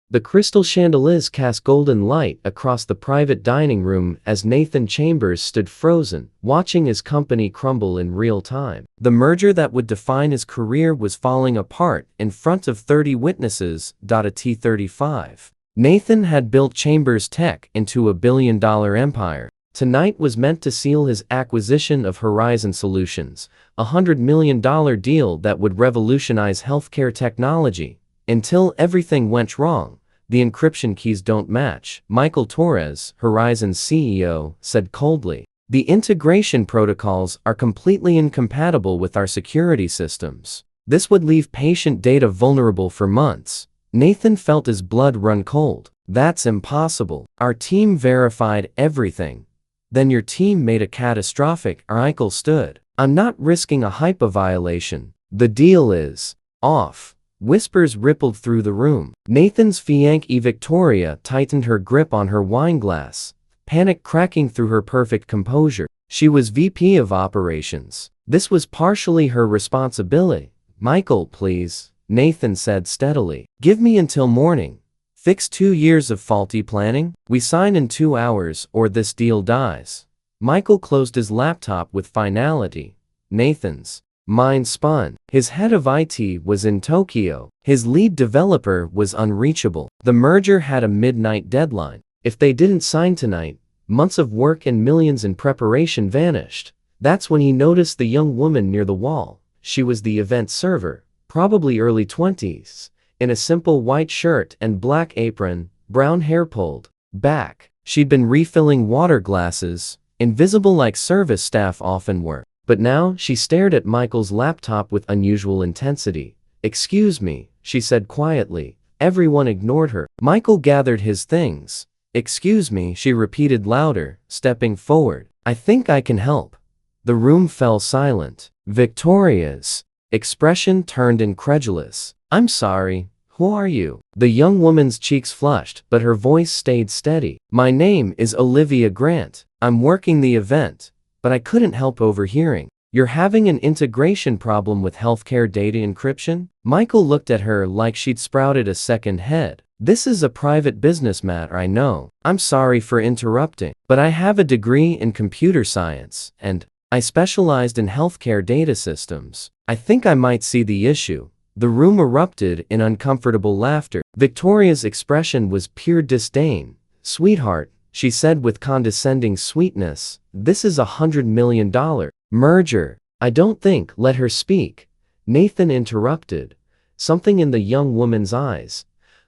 The crystal chandeliers cast golden light across the private dining room as Nathan Chambers stood frozen, watching his company crumble in real time. The merger that would define his career was falling apart in front of 30 witnesses. A T-35. Nathan had built Chambers Tech into a billion-dollar empire. Tonight was meant to seal his acquisition of Horizon Solutions, a $100 million deal that would revolutionize healthcare technology. Until everything went wrong. The encryption keys don't match, Michael Torres, Horizon's CEO, said coldly. The integration protocols are completely incompatible with our security systems. This would leave patient data vulnerable for months. Nathan felt his blood run cold. That's impossible. Our team verified everything. Then your team made a catastrophic. Michael stood. I'm not risking a HIPAA violation. The deal is off. Whispers rippled through the room. Nathan's fiancée Victoria tightened her grip on her wine glass, panic cracking through her perfect composure. She was VP of operations. This was partially her responsibility. Michael, please, Nathan said steadily. Give me until morning. Fix 2 years of faulty planning? We sign in 2 hours or this deal dies. Michael closed his laptop with finality. Nathan's mind spun. His head of IT was in Tokyo. His lead developer was unreachable. The merger had a midnight deadline. If they didn't sign tonight, months of work and millions in preparation vanished. That's when he noticed the young woman near the wall. She was the event server, probably early 20s, in a simple white shirt and black apron, brown hair pulled back. She'd been refilling water glasses, invisible like service staff often were. But now she stared at Michael's laptop with unusual intensity. Excuse me, she said quietly. Everyone ignored her. Michael gathered his things. Excuse me, she repeated louder, stepping forward. I think I can help. The room fell silent. Victoria's expression turned incredulous. I'm sorry, who are you? The young woman's cheeks flushed, but her voice stayed steady. My name is Olivia Grant. I'm working the event. But I couldn't help overhearing. You're having an integration problem with healthcare data encryption? Michael looked at her like she'd sprouted a second head. This is a private business matter, I know. I'm sorry for interrupting, but I have a degree in computer science, and I specialized in healthcare data systems. I think I might see the issue. The room erupted in uncomfortable laughter. Victoria's expression was pure disdain. Sweetheart, she said with condescending sweetness, this is $100 million merger. I don't think. Let her speak. Nathan interrupted. Something in the young woman's eyes,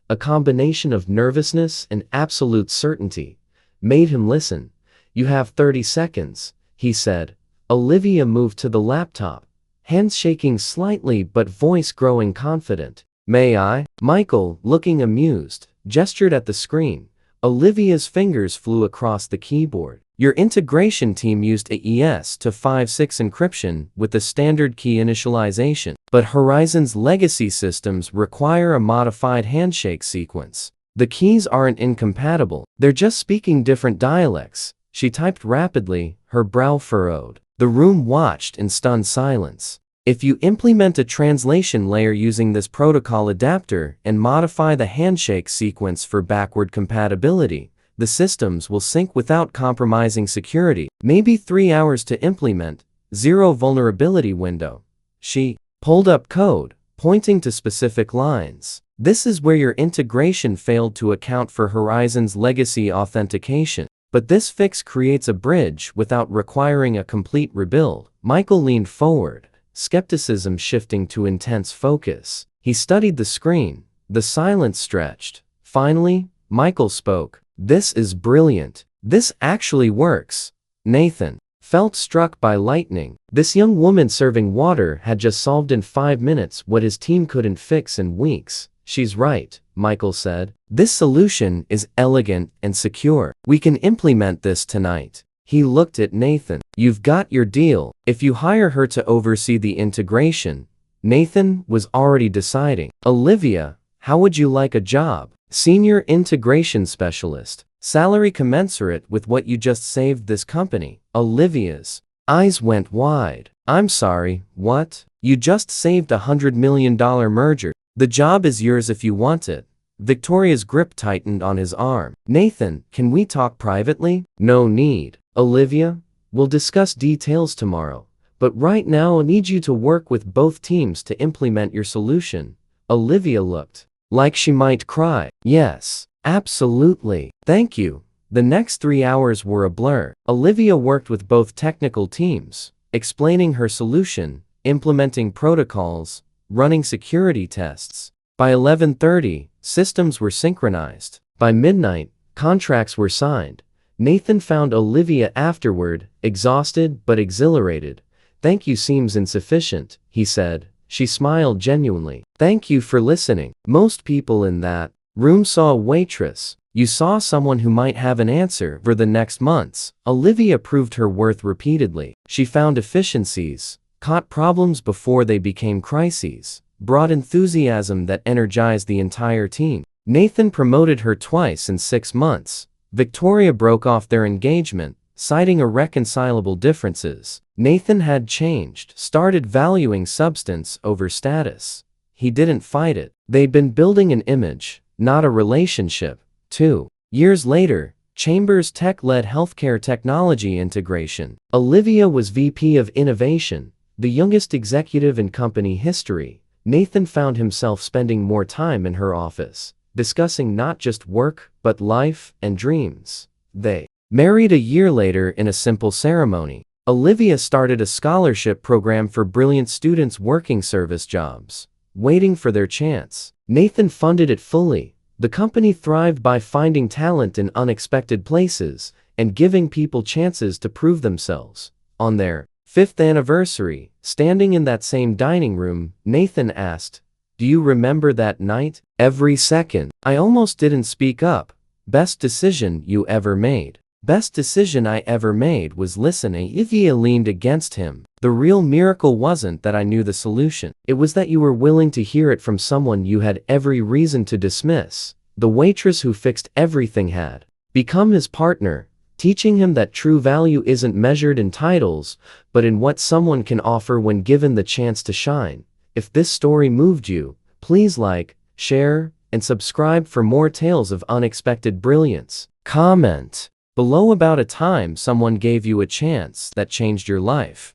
a combination of nervousness and absolute certainty, made him listen. You have 30 seconds, he said. Olivia moved to the laptop, hands shaking slightly but voice growing confident. May I? Michael, looking amused, gestured at the screen. Olivia's fingers flew across the keyboard. Your integration team used AES-256 encryption with the standard key initialization, but Horizon's legacy systems require a modified handshake sequence. The keys aren't incompatible, they're just speaking different dialects. She typed rapidly, her brow furrowed. The room watched in stunned silence. If you implement a translation layer using this protocol adapter and modify the handshake sequence for backward compatibility, the systems will sync without compromising security. Maybe 3 hours to implement. 0 vulnerability window. She pulled up code, pointing to specific lines. This is where your integration failed to account for Horizon's legacy authentication. But this fix creates a bridge without requiring a complete rebuild. Michael leaned forward, skepticism shifting to intense focus. He studied the screen. The silence stretched. Finally, Michael spoke. This is brilliant. This actually works. Nathan felt struck by lightning. This young woman serving water had just solved in 5 minutes what his team couldn't fix in weeks. She's right, Michael said. This solution is elegant and secure. We can implement this tonight. He looked at Nathan. You've got your deal. If you hire her to oversee the integration. Nathan was already deciding. Olivia, how would you like a job? Senior Integration Specialist. Salary commensurate with what you just saved this company. Olivia's eyes went wide. I'm sorry, what? You just saved $100 million merger. The job is yours if you want it. Victoria's grip tightened on his arm. Nathan, can we talk privately? No need. Olivia, we'll discuss details tomorrow. But right now I need you to work with both teams to implement your solution. Olivia looked like she might cry. Yes, absolutely. Thank you. The next 3 hours were a blur. Olivia worked with both technical teams, explaining her solution, implementing protocols, running security tests. By 11:30, systems were synchronized. By midnight, contracts were signed. Nathan found Olivia afterward, exhausted but exhilarated. Thank you seems insufficient, he said. She smiled genuinely. Thank you for listening. Most people in that room saw a waitress. You saw someone who might have an answer for the next months. Olivia proved her worth repeatedly. She found efficiencies, caught problems before they became crises, brought enthusiasm that energized the entire team. Nathan promoted her twice in 6 months. Victoria broke off their engagement, citing irreconcilable differences. Nathan had changed, started valuing substance over status. He didn't fight it. They'd been building an image, not a relationship. 2 years later, Chambers Tech led healthcare technology integration. Olivia was VP of Innovation, the youngest executive in company history. Nathan found himself spending more time in her office, discussing not just work, but life and dreams. They married a year later in a simple ceremony. Olivia started a scholarship program for brilliant students working service jobs, waiting for their chance. Nathan funded it fully. The company thrived by finding talent in unexpected places and giving people chances to prove themselves. On their 5th anniversary, standing in that same dining room, Nathan asked, "Do you remember that night?" "Every second. I almost didn't speak up. Best decision you ever made." "Best decision I ever made was listening." Olivia leaned against him. "The real miracle wasn't that I knew the solution. It was that you were willing to hear it from someone you had every reason to dismiss." The waitress who fixed everything had become his partner, teaching him that true value isn't measured in titles, but in what someone can offer when given the chance to shine. If this story moved you, please like, share, and subscribe for more tales of unexpected brilliance. Comment below about a time someone gave you a chance that changed your life.